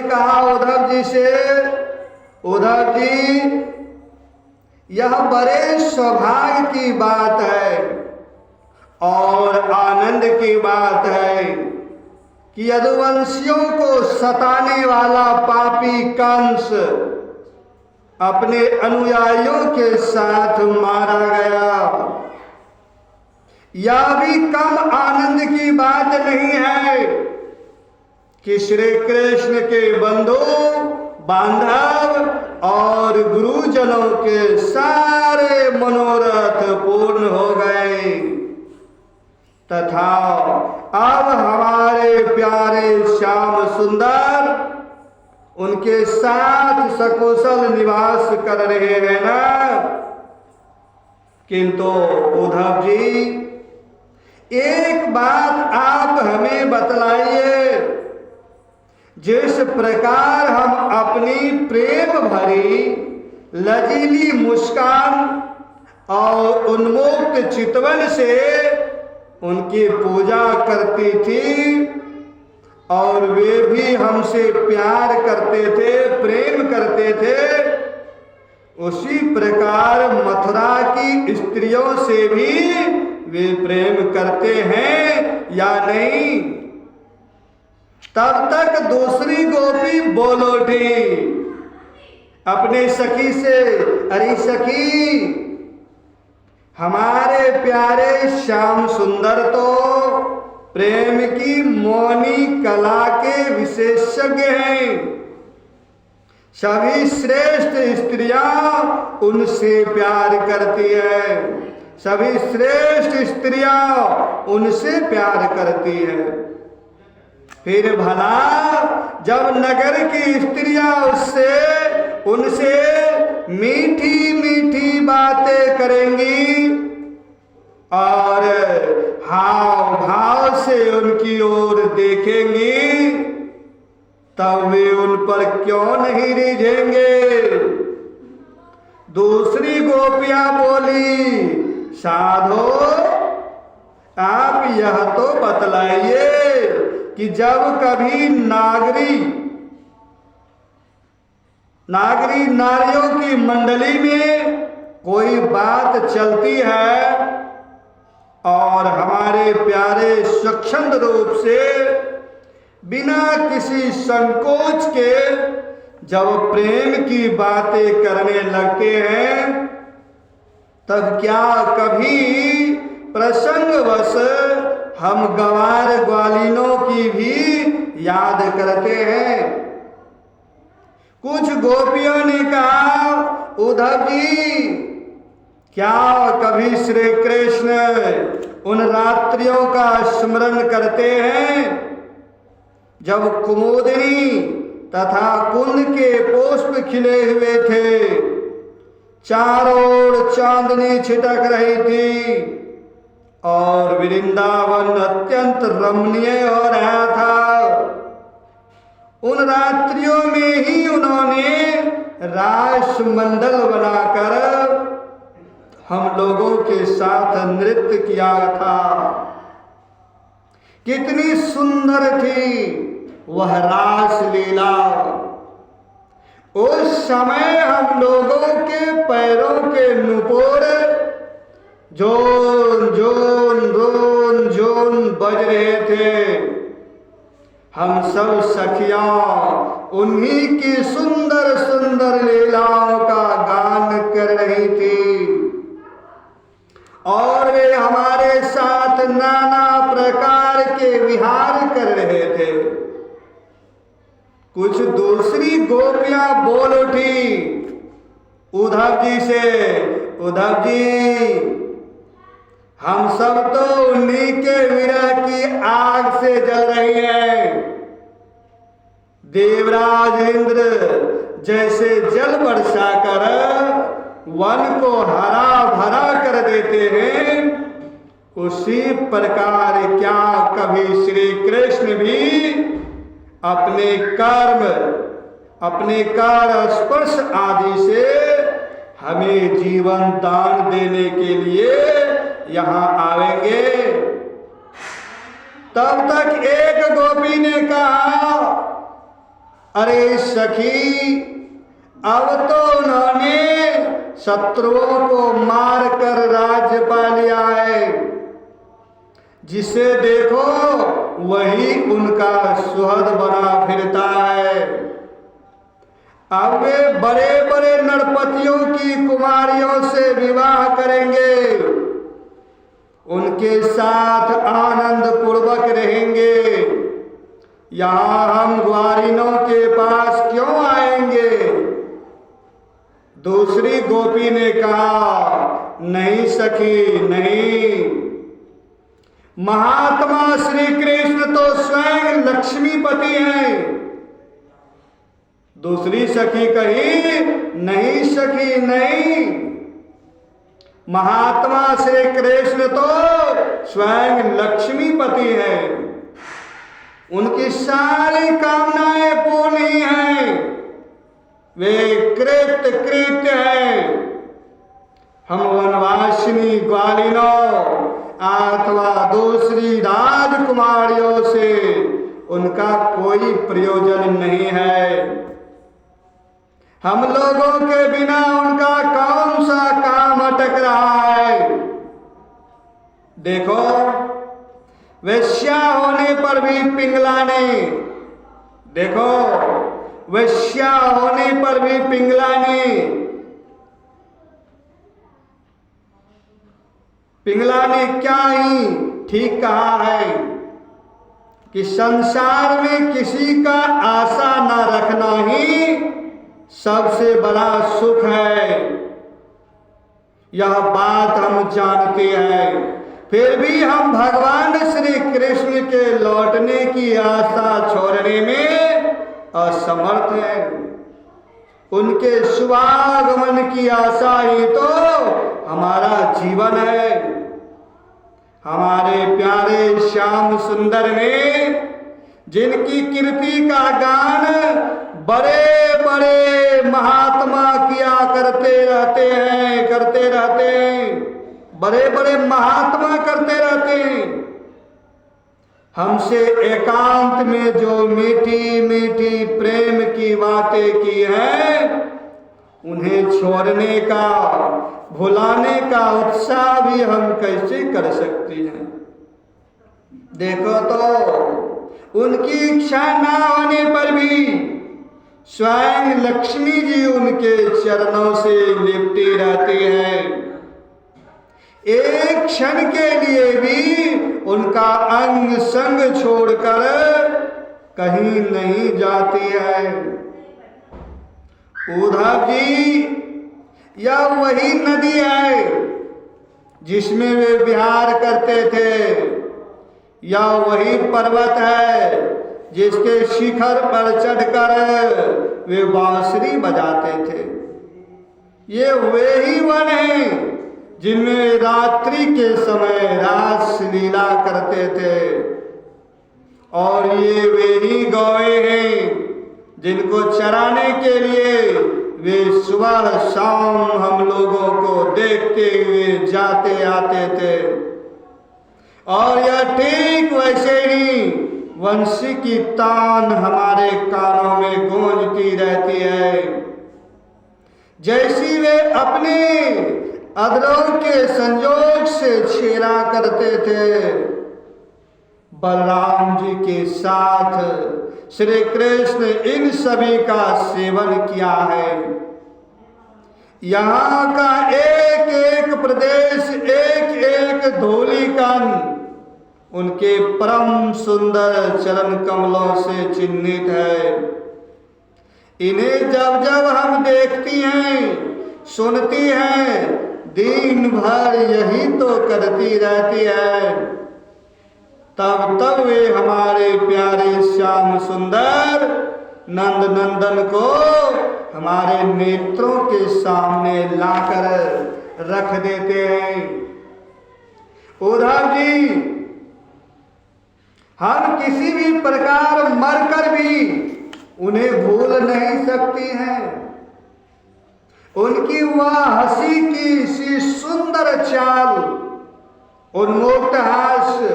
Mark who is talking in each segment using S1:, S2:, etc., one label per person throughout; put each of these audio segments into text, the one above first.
S1: कहा उद्धव जी से, उद्धव जी यह बड़े सौभाग्य की बात है और आनंद की बात है कि यदुवंशियों को सताने वाला पापी कंस अपने अनुयायियों के साथ मारा गया। यह भी कम आनंद की बात नहीं है कि श्री कृष्ण के बंधु बांधव और गुरुजनों के सारे मनोरथ पूर्ण हो गए तथा अब हमारे प्यारे श्याम सुंदर उनके साथ सकुशल निवास कर रहे हैं ना। किंतु उद्धव जी एक बात आप हमें बतलाइए, जिस प्रकार हम अपनी प्रेम भरी लजीली मुस्कान और उन्मुक्त चितवन से उनकी पूजा करती थी और वे भी हमसे प्यार करते थे, प्रेम करते थे, उसी प्रकार मथुरा की स्त्रियों से भी वे प्रेम करते हैं या नहीं। तब तक दूसरी गोपी बोल उठी अपने सखी से, अरे सखी, हमारे प्यारे श्याम सुंदर तो प्रेम की मौनी कला के विशेषज्ञ हैं। सभी श्रेष्ठ स्त्रियां उनसे प्यार करती है, सभी श्रेष्ठ स्त्रियां उनसे प्यार करती है। फिर भला जब नगर की स्त्रियां उनसे मीठी मीठी बातें करेंगी और हाव भाव से उनकी ओर देखेंगी, तब वे उन पर क्यों नहीं रिझेंगे। दूसरी गोपियां बोली, साधो आप यह तो बतलाइए कि जब कभी नागरी नारियों की मंडली में कोई बात चलती है और हमारे प्यारे स्वच्छंद रूप से बिना किसी संकोच के जब प्रेम की बातें करने लगते हैं, तब क्या कभी प्रसंगवश हम गंवार ग्वालिनों की भी याद करते हैं। कुछ गोपियों ने कहा, उद्धव जी, क्या कभी श्री कृष्ण उन रात्रियों का स्मरण करते हैं जब कुमुदिनी तथा कुंद के पुष्प खिले हुए थे, चारों ओर चांदनी छिटक रही थी और वृंदावन अत्यंत रमणीय हो रहा था। उन रात्रियों में ही उन्होंने रास मंडल बनाकर हम लोगों के साथ नृत्य किया था। कितनी सुंदर थी वह रास लीला। उस समय हम लोगों के पैरों के Nupur zone zone zone zone बज रहे थे। हम सब सखियां उन्हीं की सुंदर सुंदर लीलाओं का गान कर रही थी और वे हमारे साथ नाना प्रकार के विहार कर रहे थे। कुछ दूसरी गोपियां बोल उठी उद्धव जी से, उद्धव जी, हम सब तो उन्हीं के विरह की आग से जल रही हैं। देवराज इंद्र जैसे जल बरसा कर वन को हरा भरा कर देते हैं, उसी प्रकार क्या कभी श्री कृष्ण भी अपने कार्य स्पर्श आदि से हमें जीवन दान देने के लिए यहाँ आवेंगे। तब तक एक गोपी ने कहा, अरे सखी, अब तो उन्होंने शत्रुओं को मारकर राज्य पा लिया है। जिसे देखो वही उनका सुहृद बना फिरता है। अब वे बड़े बड़े नरपतियों की कुमारियों से विवाह करेंगे, उनके साथ आनंद पूर्वक रहेंगे। यहाँ हम ग्वारिनों के पास क्यों आएंगे? दूसरी गोपी ने कहा, नहीं सखी नहीं, महात्मा श्री कृष्ण तो स्वयं लक्ष्मीपति हैं। दूसरी सखी कही, नहीं सखी नहीं, महात्मा श्री कृष्ण तो स्वयं लक्ष्मीपति हैं। उनकी सारी कामनाएं पूर्ण ही हैं, वे कृत्य हैं। हम वनवासिनी ग्वालिनों अथवा दूसरी राजकुमारियों से उनका कोई प्रयोजन नहीं है। हम लोगों के बिना उनका कौन सा काम अटक रहा है? देखो, वेश्या होने पर भी पिंगलाने, देखो वेश्या होने पर भी पिंगलाने, पिंगलाने क्या ही ठीक कहा है कि संसार में किसी का आशा न रखना ही सबसे बड़ा सुख है। यह बात हम जानते हैं, फिर भी हम भगवान श्री कृष्ण के लौटने की आशा छोड़ने में असमर्थ हैं। उनके शुभागमन की आशा ही तो हमारा जीवन है। हमारे प्यारे श्याम सुंदर ने जिनकी कीर्ति का गान बड़े बड़े महात्मा किया करते रहते हैं, बड़े बड़े महात्मा करते रहते हैं। हमसे एकांत में जो मीठी मीठी प्रेम की बातें की हैं, उन्हें छोड़ने का, भुलाने का उत्साह भी हम कैसे कर सकते हैं? देखो तो उनकी इच्छा ना होने पर भी स्वयं लक्ष्मी जी उनके चरणों से लिपटी रहती हैं। एक क्षण के लिए भी उनका अंग संग छोड़कर कहीं नहीं जाती है। उद्धव जी, यह वही नदी है जिसमें वे विहार करते थे, यह वही पर्वत है जिसके शिखर पर चढ़कर वे बांसुरी बजाते थे। ये वे ही वन हैं जिनमें रात्रि के समय रास लीला करते थे, और ये वे ही गौएं हैं जिनको चराने के लिए वे सुबह शाम हम लोगों को देखते हुए जाते आते थे। और यह ठीक वैसे ही वंशी की तान हमारे कानों में गूंजती रहती है, जैसी वे अपने अधरों के संजोग से छेड़ा करते थे। बलराम जी के साथ श्री कृष्ण इन सभी का सेवन किया है। यहाँ का एक एक प्रदेश, एक एक धूलिकण उनके परम सुंदर चरण कमलों से चिन्हित है। इन्हें जब जब हम देखती हैं, सुनती हैं, दिन भर यही तो करती रहती है, तब तब वे हमारे प्यारे श्याम सुंदर नंद नंदन को हमारे नेत्रों के सामने लाकर रख देते हैं। उद्धव जी, हम किसी भी प्रकार मरकर भी उन्हें भूल नहीं सकती हैं। उनकी वह हंसी की सी सुंदर चाल, उन्मुक्त हास्य,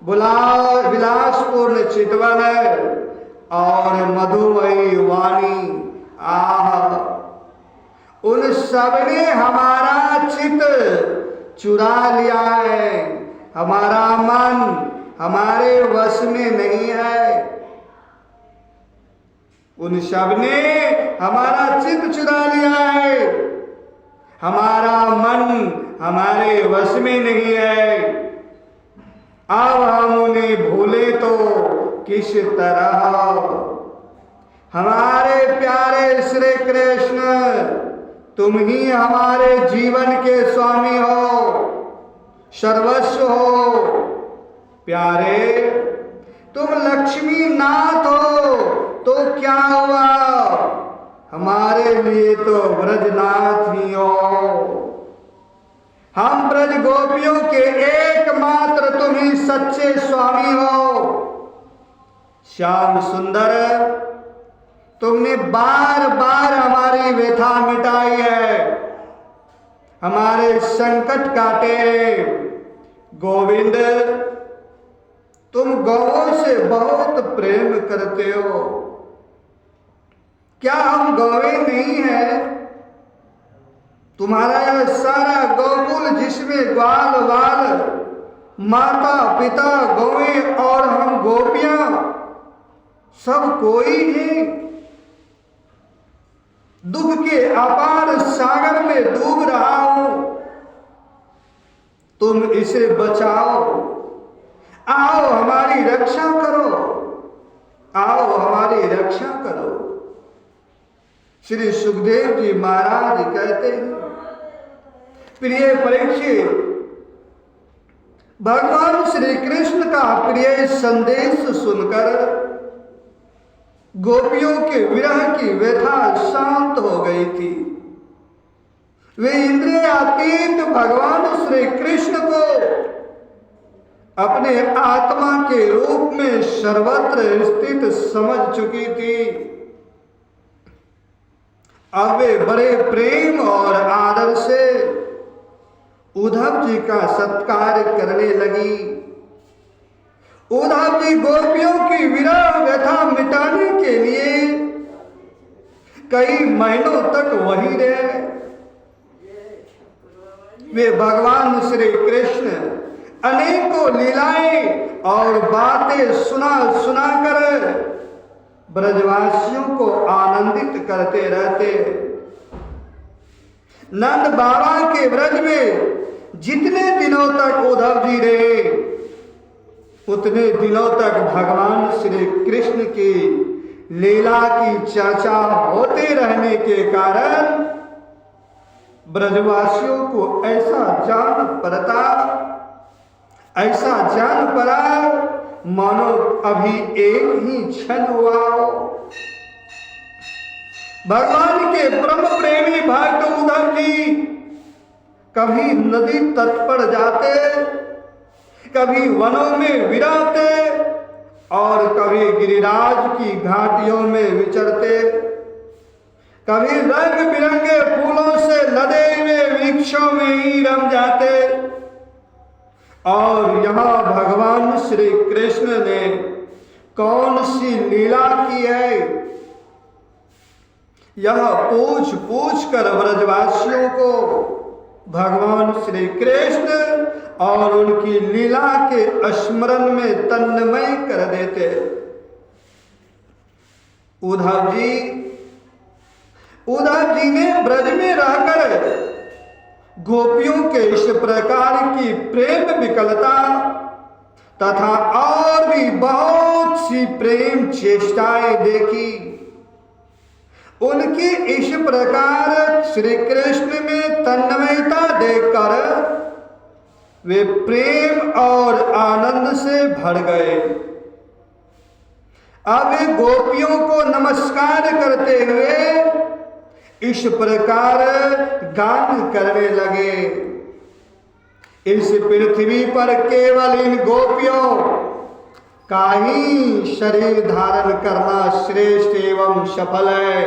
S1: विलासपूर्ण चितवन, और मधुमयी वाणी। आह, उन सब ने हमारा चित्त चुरा लिया है। हमारा मन हमारे वश में नहीं है। उन सब ने हमारा चित्त चुरा लिया है। हमारा मन हमारे वश में नहीं है। अब हम उन्हें भूले तो किस तरह। हमारे प्यारे श्री कृष्ण, तुम ही हमारे जीवन के स्वामी हो, सर्वस्व हो। प्यारे, तुम लक्ष्मी नाथ हो तो क्या हुआ, हमारे लिए तो ब्रजनाथ ही हो। हम ब्रज गोपियों के एकमात्र तुम ही सच्चे स्वामी हो। श्याम सुंदर, तुमने बार बार हमारी व्यथा मिटाई है, हमारे संकट काटे। गोविंद, तुम गौओं से बहुत प्रेम करते हो। क्या हम गौवे नहीं हैं? तुम्हारा यह सारा गोकुल जिसमें ग्वाल बाल, माता पिता, गौवे और हम गोपियां, सब कोई है। दुख के अपार सागर में डूब रहा हूं, तुम इसे बचाओ। आओ हमारी रक्षा करो, आओ हमारी रक्षा करो। श्री सुखदेव जी महाराज कहते हैं, प्रिय परीक्षित, भगवान श्री कृष्ण का प्रिय संदेश सुनकर गोपियों के विरह की व्यथा शांत हो गई थी। वे इंद्रियातीत भगवान श्री कृष्ण को अपने आत्मा के रूप में सर्वत्र स्थित समझ चुकी थी। अब वे बड़े प्रेम और आदर से उद्धव जी का सत्कार करने लगी। उद्धव जी गोपियों की विरह व्यथा मिटाने के लिए कई महीनों तक वहीं रहे। वे भगवान श्री कृष्ण अनेकों लीलाएं और बातें सुना कर ब्रजवासियों को आनंदित करते रहते। नंद बाबा के ब्रज में जितने दिनों तक उद्धव जी रहे, उतने दिनों तक भगवान श्री कृष्ण की लीला की चर्चा होते रहने के कारण ब्रजवासियों को ऐसा जान पड़ा मानो अभी एक ही क्षण हुआ हो। भगवान के परम प्रेमी भक्त उद्धव जी कभी नदी तट पर जाते, कभी वनों में विराते और कभी गिरिराज की घाटियों में विचरते, कभी रंग बिरंगे फूलों से लदे हुए वृक्षों में ही रम जाते। और यहाँ भगवान श्री कृष्ण ने कौन सी लीला की है, यह पूछ पूछ कर ब्रजवासियों को भगवान श्री कृष्ण और उनकी लीला के स्मरण में तन्मय कर देते। उद्धव जी ने ब्रज में रहकर गोपियों के इस प्रकार की प्रेम विकलता तथा और भी बहुत सी प्रेम चेष्टाएं देखी। उनकी इस प्रकार श्री कृष्ण में तन्मयता देखकर वे प्रेम और आनंद से भर गए। अब वे गोपियों को नमस्कार करते हुए इस प्रकार गान करने लगे। इस पृथ्वी पर केवल इन गोपियों का ही शरीर धारण करना श्रेष्ठ एवं सफल है।